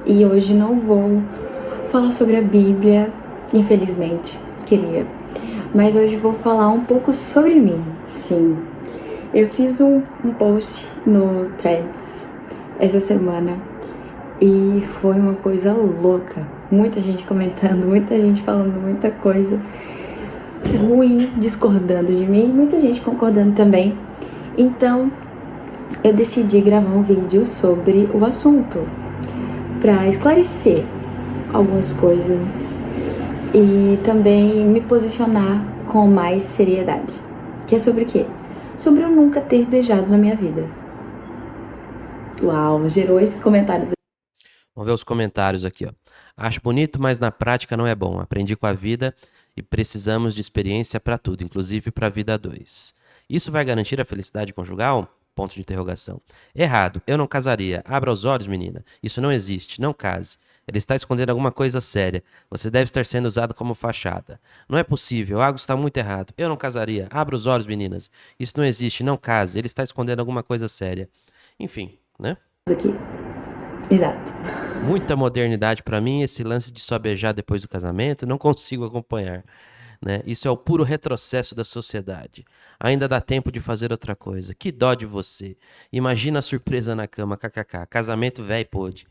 E hoje não vou falar sobre a Bíblia, infelizmente, queria. Mas hoje vou falar um pouco sobre mim, sim. Eu fiz um post no Threads essa semana e foi uma coisa louca. Muita gente comentando, muita gente falando muita coisa ruim, discordando de mim, muita gente concordando também. Então, eu decidi gravar um vídeo sobre o assunto para esclarecer algumas coisas e também me posicionar com mais seriedade. Que é sobre o quê? Sobre eu nunca ter beijado na minha vida. Uau, gerou esses comentários. Vamos ver os comentários aqui, ó. Acho bonito, mas na prática não é bom. Aprendi com a vida e precisamos de experiência para tudo, inclusive para a vida 2. Isso vai garantir a felicidade conjugal? Ponto de interrogação. Errado. Eu não casaria. Abra os olhos, menina. Isso não existe. Não case. Ele está escondendo alguma coisa séria. Você deve estar sendo usado como fachada. Não é possível. Algo está muito errado. Eu não casaria. Abra os olhos, meninas. Isso não existe. Não case. Ele está escondendo alguma coisa séria. Enfim, né? Aqui. Exato. Muita modernidade pra mim, esse lance de só beijar depois do casamento, não consigo acompanhar, né? Isso é o puro retrocesso da sociedade. Ainda dá tempo de fazer outra coisa. Que dó de você. Imagina a surpresa na cama, kkk. Casamento véi pôde.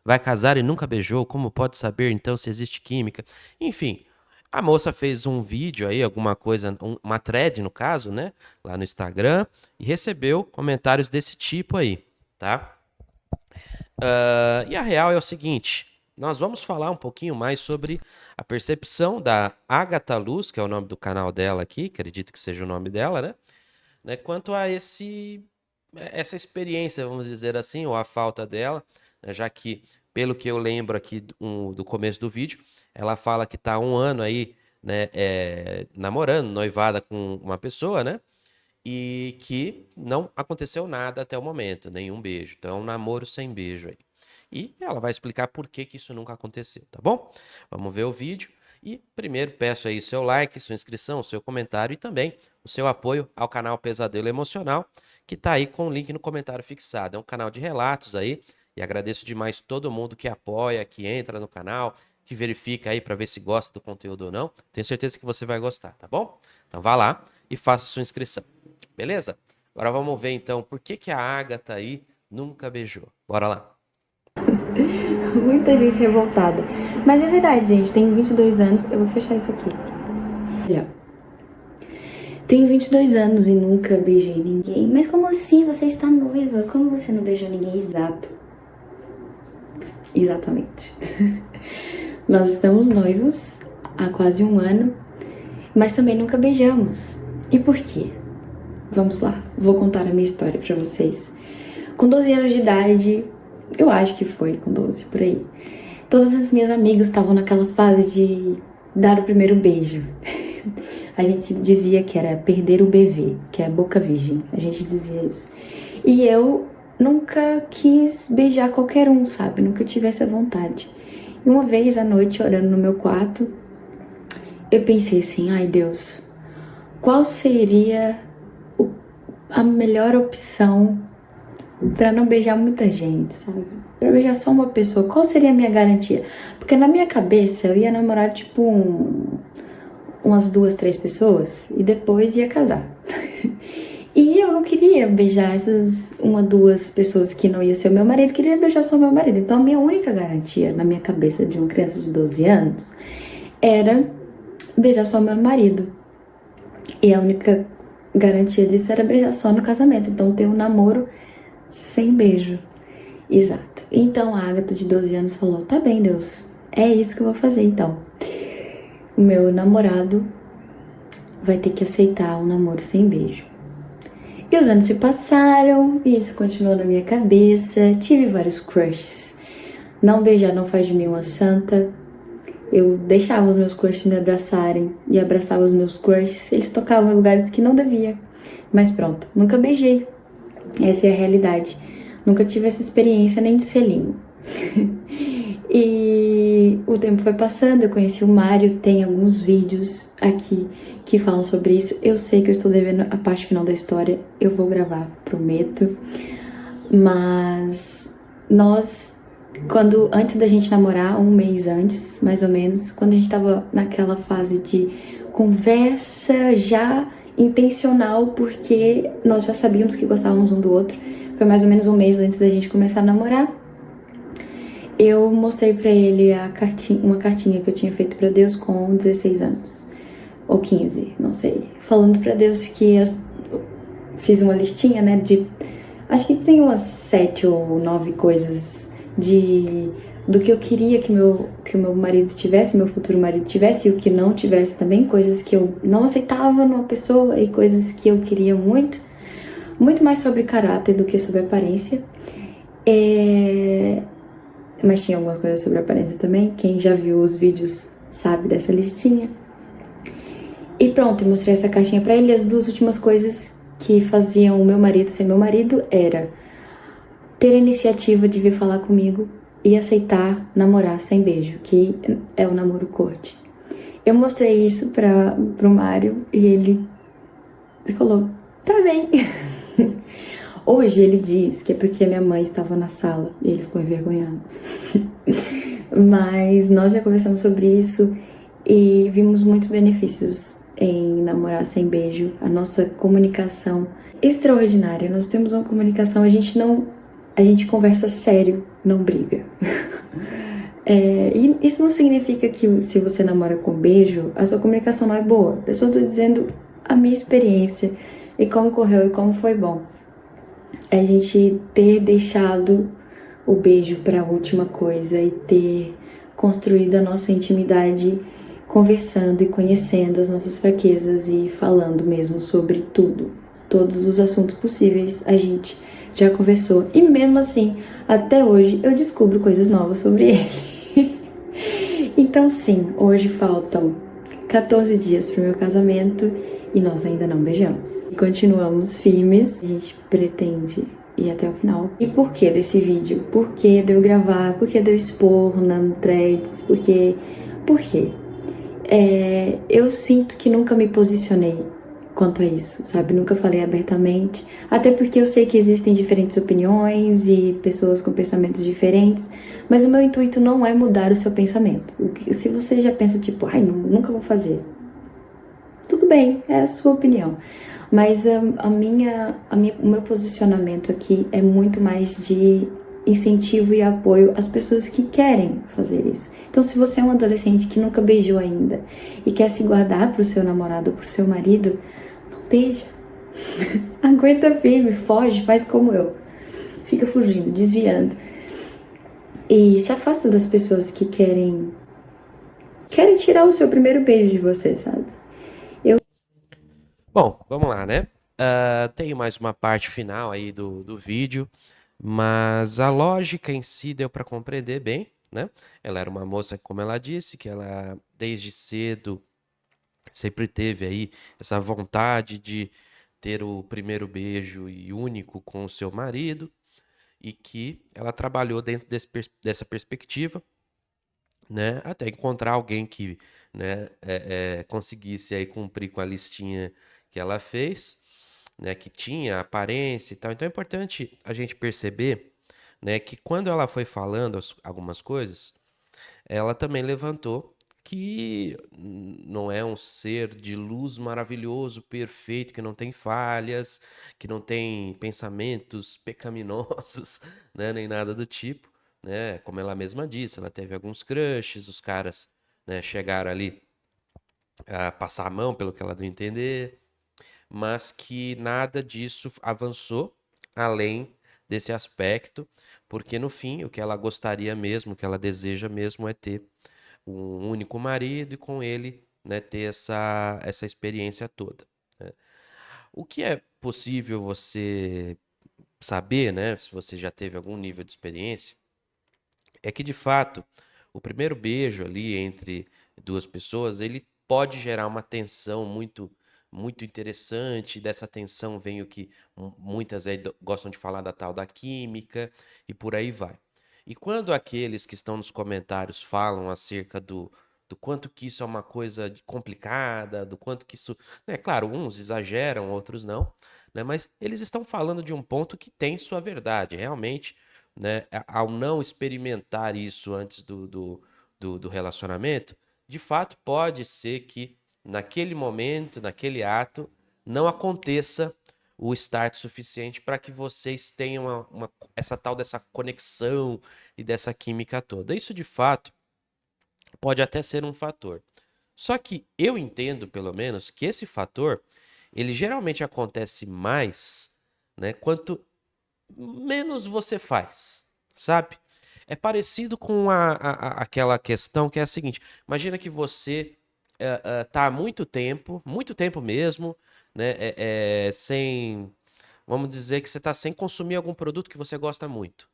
Vai casar e nunca beijou? Como pode saber então se existe química? Enfim, a moça fez um vídeo aí, alguma coisa, uma thread no caso, né? Lá no Instagram, e recebeu comentários desse tipo aí, tá? E a real é o seguinte: nós vamos falar um pouquinho mais sobre a percepção da Agatha Luz, que é o nome do canal dela aqui, acredito que seja o nome dela, né? Quanto a essa experiência, vamos dizer assim, ou a falta dela, né, já que, pelo que eu lembro aqui do começo do vídeo, ela fala que está há um ano aí, né, namorando, noivada com uma pessoa, né? E que não aconteceu nada até o momento, nenhum beijo. Então, é um namoro sem beijo aí. E ela vai explicar por que que isso nunca aconteceu, tá bom? Vamos ver o vídeo. E primeiro peço aí seu like, sua inscrição, seu comentário e também o seu apoio ao canal Pesadelo Emocional, que tá aí com o link no comentário fixado. É um canal de relatos aí e agradeço demais todo mundo que apoia, que entra no canal, que verifica aí para ver se gosta do conteúdo ou não. Tenho certeza que você vai gostar, tá bom? Então vá lá e faça sua inscrição. Beleza? Agora vamos ver então por que que a Agatha aí nunca beijou. Bora lá. Muita gente revoltada. Mas é verdade, gente. Tenho 22 anos. Eu vou fechar isso aqui. Olha. Tenho 22 anos e nunca beijei ninguém. Mas como assim? Você está noiva? Como você não beijou ninguém? Exato. Exatamente. Nós estamos noivos há quase um ano, mas também nunca beijamos. E por quê? Vamos lá, vou contar a minha história pra vocês. Com 12 anos de idade, eu acho que foi com 12, por aí. Todas as minhas amigas estavam naquela fase de dar o primeiro beijo. A gente dizia que era perder o BV, que é a boca virgem. A gente dizia isso. E eu nunca quis beijar qualquer um, sabe? Nunca tive essa vontade. E uma vez à noite, orando no meu quarto, eu pensei assim, ai Deus, qual seria a melhor opção pra não beijar muita gente, sabe? Pra beijar só uma pessoa, qual seria a minha garantia? Porque na minha cabeça eu ia namorar tipo umas 2, 3 pessoas e depois ia casar. E eu não queria beijar essas 1, 2 pessoas que não ia ser o meu marido, queria beijar só o meu marido. Então a minha única garantia na minha cabeça de uma criança de 12 anos era beijar só o meu marido. E a única garantia disso era beijar só no casamento. Então ter um namoro sem beijo. Exato. Então a Agatha de 12 anos falou, tá bem, Deus, é isso que eu vou fazer então. O meu namorado vai ter que aceitar um namoro sem beijo. E os anos se passaram e isso continuou na minha cabeça. Tive vários crushes. Não beijar não faz de mim uma santa. Eu deixava os meus crushes me abraçarem e abraçava os meus crushes. Eles tocavam em lugares que não devia. Mas pronto, nunca beijei. Essa é a realidade. Nunca tive essa experiência nem de selinho. E o tempo foi passando, eu conheci o Mário, tem alguns vídeos aqui que falam sobre isso. Eu sei que eu estou devendo a parte final da história, eu vou gravar, prometo. Mas nós Antes da gente namorar, um mês antes, mais ou menos, quando a gente tava naquela fase de conversa já intencional, porque nós já sabíamos que gostávamos um do outro. Foi mais ou menos um mês antes da gente começar a namorar. Eu mostrei pra ele uma cartinha que eu tinha feito pra Deus com 16 anos. Ou 15, não sei. Falando pra Deus que fiz uma listinha, né, de... Acho que tem umas 7 ou 9 coisas do que eu queria que o meu marido tivesse, meu futuro marido tivesse, e o que não tivesse também, coisas que eu não aceitava numa pessoa e coisas que eu queria muito, muito mais sobre caráter do que sobre aparência. Mas tinha algumas coisas sobre aparência também, quem já viu os vídeos sabe dessa listinha. E pronto, eu mostrei essa caixinha pra ele, e as duas últimas coisas que faziam o meu marido ser meu marido era ter a iniciativa de vir falar comigo e aceitar namorar sem beijo, que é o namoro corte. Eu mostrei isso pro Mário e ele falou, tá bem. Hoje ele diz que é porque a minha mãe estava na sala e ele ficou envergonhado. Mas nós já conversamos sobre isso e vimos muitos benefícios em namorar sem beijo. A nossa comunicação extraordinária. Nós temos uma comunicação, a gente conversa sério, não briga. E isso não significa que se você namora com beijo, a sua comunicação não é boa. Eu só tô dizendo a minha experiência e como correu e como foi bom. A gente ter deixado o beijo para a última coisa e ter construído a nossa intimidade conversando e conhecendo as nossas fraquezas e falando mesmo sobre tudo. Todos os assuntos possíveis a gente já conversou. E mesmo assim, até hoje eu descubro coisas novas sobre ele. Então sim, hoje faltam 14 dias pro meu casamento e nós ainda não beijamos. Continuamos firmes. A gente pretende ir até o final. E por que desse vídeo? Por que de eu gravar? Por que de eu expor na threads? Por quê? Eu sinto que nunca me posicionei quanto a isso, sabe? Nunca falei abertamente. Até porque eu sei que existem diferentes opiniões e pessoas com pensamentos diferentes. Mas o meu intuito não é mudar o seu pensamento. Se você já pensa tipo, ai, nunca vou fazer. Tudo bem, é a sua opinião. Mas o meu posicionamento aqui é muito mais de incentivo e apoio às pessoas que querem fazer isso. Então, se você é um adolescente que nunca beijou ainda e quer se guardar pro seu namorado ou pro seu marido, não beija. Aguenta firme, foge, faz como eu. Fica fugindo, desviando. E se afasta das pessoas que querem tirar o seu primeiro beijo de você, sabe? Bom, vamos lá, né? Tem mais uma parte final aí do vídeo, mas a lógica em si deu para compreender bem, né? Ela era uma moça, como ela disse, que ela desde cedo sempre teve aí essa vontade de ter o primeiro beijo e único com o seu marido, e que ela trabalhou dentro dessa perspectiva, né? Até encontrar alguém que, né, conseguisse aí cumprir com a listinha que ela fez, né, que tinha aparência e tal. Então é importante a gente perceber, né, que quando ela foi falando algumas coisas, ela também levantou que não é um ser de luz maravilhoso, perfeito, que não tem falhas, que não tem pensamentos pecaminosos, né, nem nada do tipo, né? Como ela mesma disse, ela teve alguns crushes, os caras, né, chegaram ali a passar a mão, pelo que ela deu a entender, mas que nada disso avançou além desse aspecto, porque no fim o que ela gostaria mesmo, o que ela deseja mesmo é ter um único marido e com ele, né, ter essa experiência toda, né? O que é possível você saber, né, se você já teve algum nível de experiência, é que de fato o primeiro beijo ali entre duas pessoas, ele pode gerar uma tensão muito interessante. Dessa tensão vem o que muitas aí gostam de falar da tal da química e por aí vai. E quando aqueles que estão nos comentários falam acerca do quanto que isso é uma coisa complicada, do quanto que isso, né, claro, uns exageram, outros não, né, mas eles estão falando de um ponto que tem sua verdade. Realmente, né, ao não experimentar isso antes do relacionamento, de fato pode ser que naquele momento, naquele ato, não aconteça o start suficiente para que vocês tenham essa tal dessa conexão e dessa química toda. Isso de fato pode até ser um fator. Só que eu entendo, pelo menos, que esse fator, ele geralmente acontece mais, né, quanto menos você faz, sabe? É parecido com aquela questão que é a seguinte: imagina que você tá há muito tempo mesmo, né, sem, vamos dizer que você tá sem consumir algum produto que você gosta muito.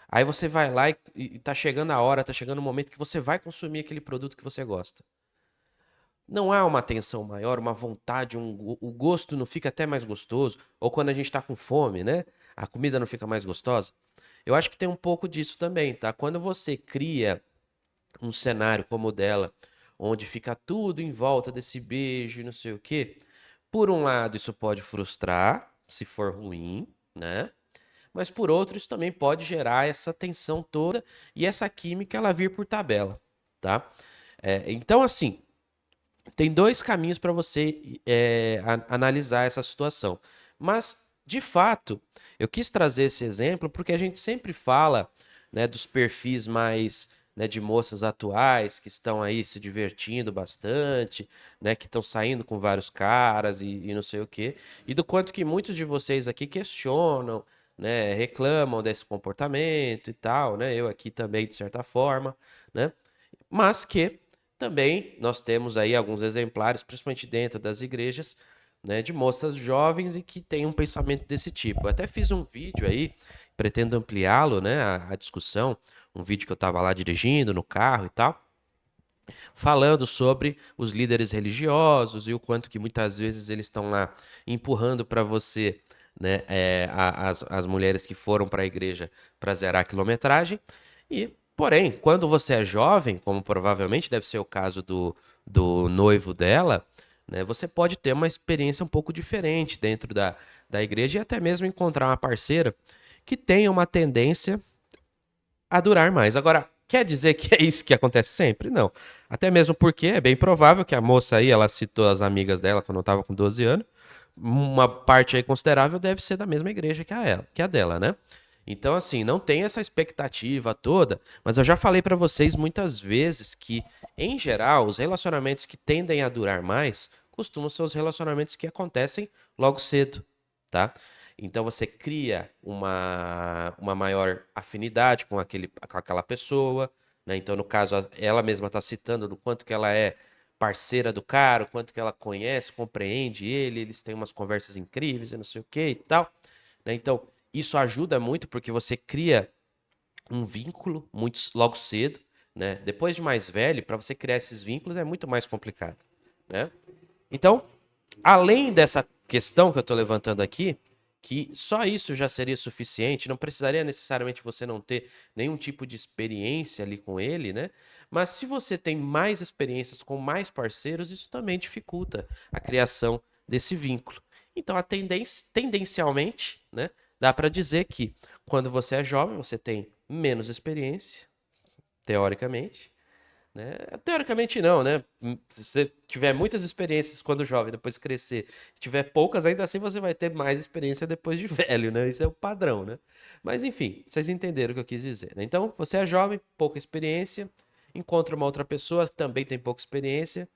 Aí você vai lá e tá chegando a hora, tá chegando o momento que você vai consumir aquele produto que você gosta. Não há uma tensão maior, uma vontade, o gosto não fica até mais gostoso, ou quando a gente tá com fome, né? A comida não fica mais gostosa. Eu acho que tem um pouco disso também, tá? Quando você cria um cenário como o dela, onde fica tudo em volta desse beijo e não sei o quê, por um lado isso pode frustrar, se for ruim, né? Mas por outro isso também pode gerar essa tensão toda e essa química ela vir por tabela, tá? Então assim, tem dois caminhos para você analisar essa situação. Mas, de fato, eu quis trazer esse exemplo porque a gente sempre fala, né, dos perfis mais, né, de moças atuais que estão aí se divertindo bastante, né, que estão saindo com vários caras e não sei o quê, e do quanto que muitos de vocês aqui questionam, né, reclamam desse comportamento e tal, né, eu aqui também de certa forma, né, mas que também nós temos aí alguns exemplares, principalmente dentro das igrejas, né, de moças jovens e que têm um pensamento desse tipo. Eu até fiz um vídeo aí, pretendo ampliá-lo, né, a discussão, um vídeo que eu estava lá dirigindo no carro e tal, falando sobre os líderes religiosos e o quanto que muitas vezes eles estão lá empurrando para você, né, as mulheres que foram para a igreja para zerar a quilometragem. E, porém, quando você é jovem, como provavelmente deve ser o caso do noivo dela, né, você pode ter uma experiência um pouco diferente dentro da igreja e até mesmo encontrar uma parceira que tenha uma tendência a durar mais. Agora, quer dizer que é isso que acontece sempre? Não. Até mesmo porque é bem provável que a moça aí, ela citou as amigas dela quando eu estava com 12 anos, uma parte aí considerável deve ser da mesma igreja que a dela, né? Então, assim, não tem essa expectativa toda, mas eu já falei pra vocês muitas vezes que, em geral, os relacionamentos que tendem a durar mais costumam ser os relacionamentos que acontecem logo cedo, tá? Então você cria uma maior afinidade com aquela pessoa, né? Então, no caso, ela mesma está citando do quanto que ela é parceira do cara, o quanto que ela conhece, compreende ele, eles têm umas conversas incríveis e não sei o que e tal, né? Então, isso ajuda muito porque você cria um vínculo muito logo cedo, né? Depois de mais velho, para você criar esses vínculos é muito mais complicado, né? Então, além dessa questão que eu estou levantando aqui, que só isso já seria suficiente, não precisaria necessariamente você não ter nenhum tipo de experiência ali com ele, né? Mas se você tem mais experiências com mais parceiros, isso também dificulta a criação desse vínculo. Então, tendencialmente, né, dá para dizer que quando você é jovem, você tem menos experiência, teoricamente, né? Teoricamente não, né? Se você tiver muitas experiências quando jovem, depois crescer, tiver poucas, ainda assim você vai ter mais experiência depois de velho, né? Isso é o padrão, né? Mas enfim, vocês entenderam o que eu quis dizer, né? Então, você é jovem, pouca experiência, encontra uma outra pessoa que também tem pouca experiência,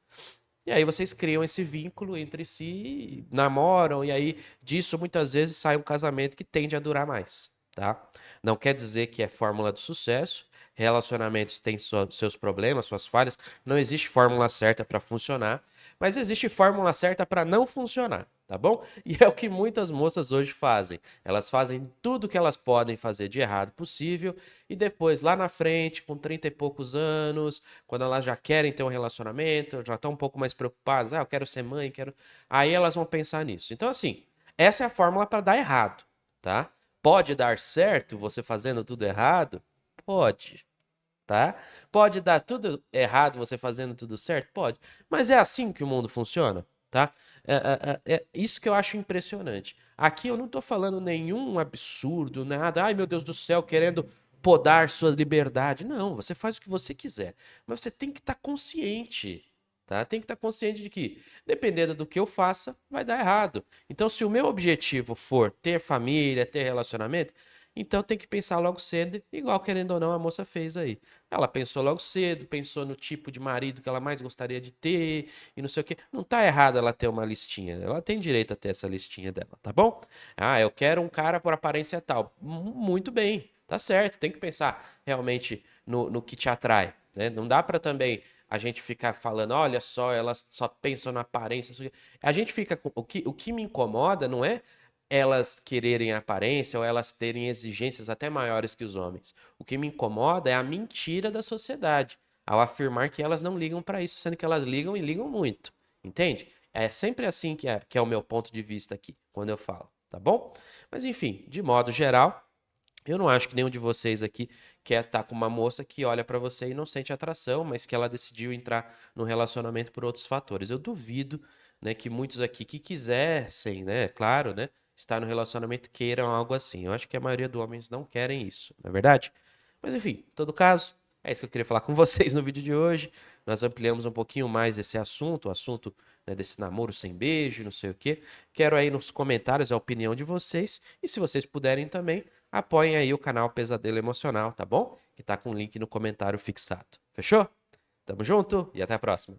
e aí vocês criam esse vínculo entre si, namoram, e aí disso muitas vezes sai um casamento que tende a durar mais, tá? Não quer dizer que é fórmula de sucesso. Relacionamentos têm seus problemas, suas falhas. Não existe fórmula certa para funcionar, mas existe fórmula certa para não funcionar, tá bom? E é o que muitas moças hoje fazem. Elas fazem tudo que elas podem fazer de errado possível e depois, lá na frente, com 30 e poucos anos, quando elas já querem ter um relacionamento, já estão um pouco mais preocupadas, eu quero ser mãe, quero. Aí elas vão pensar nisso. Então, assim, essa é a fórmula para dar errado, tá? Pode dar certo você fazendo tudo errado? Pode, tá? Pode dar tudo errado você fazendo tudo certo? Pode. Mas é assim que o mundo funciona, tá? É isso que eu acho impressionante. Aqui eu não tô falando nenhum absurdo, nada. Ai, meu Deus do céu, querendo podar sua liberdade. Não, você faz o que você quiser. Mas você tem que estar consciente, tá? Tem que estar consciente de que, dependendo do que eu faça, vai dar errado. Então, se o meu objetivo for ter família, ter relacionamento, então tem que pensar logo cedo, igual querendo ou não a moça fez aí. Ela pensou logo cedo, pensou no tipo de marido que ela mais gostaria de ter e não sei o quê. Não tá errado ela ter uma listinha. Ela tem direito a ter essa listinha dela, tá bom? Ah, eu quero um cara por aparência tal. Muito bem, tá certo. Tem que pensar realmente no que te atrai, né? Não dá pra também a gente ficar falando, olha só, elas só pensam na aparência. A gente fica com o que me incomoda não é elas quererem aparência ou elas terem exigências até maiores que os homens. O que me incomoda é a mentira da sociedade, ao afirmar que elas não ligam para isso, sendo que elas ligam e ligam muito. Entende? É sempre assim que é o meu ponto de vista aqui, quando eu falo, tá bom? Mas enfim, de modo geral, eu não acho que nenhum de vocês aqui quer estar com uma moça que olha pra você e não sente atração, mas que ela decidiu entrar no relacionamento por outros fatores. Eu duvido, né, que muitos aqui que quisessem, né, claro, né, estar no relacionamento queiram algo assim. Eu acho que a maioria dos homens não querem isso, não é verdade? Mas enfim, em todo caso, é isso que eu queria falar com vocês no vídeo de hoje. Nós ampliamos um pouquinho mais esse assunto, o assunto, né, desse namoro sem beijo, não sei o quê. Quero aí nos comentários a opinião de vocês e se vocês puderem também apoiem aí o canal Pesadelo Emocional, tá bom? Que tá com o link no comentário fixado. Fechou? Tamo junto e até a próxima.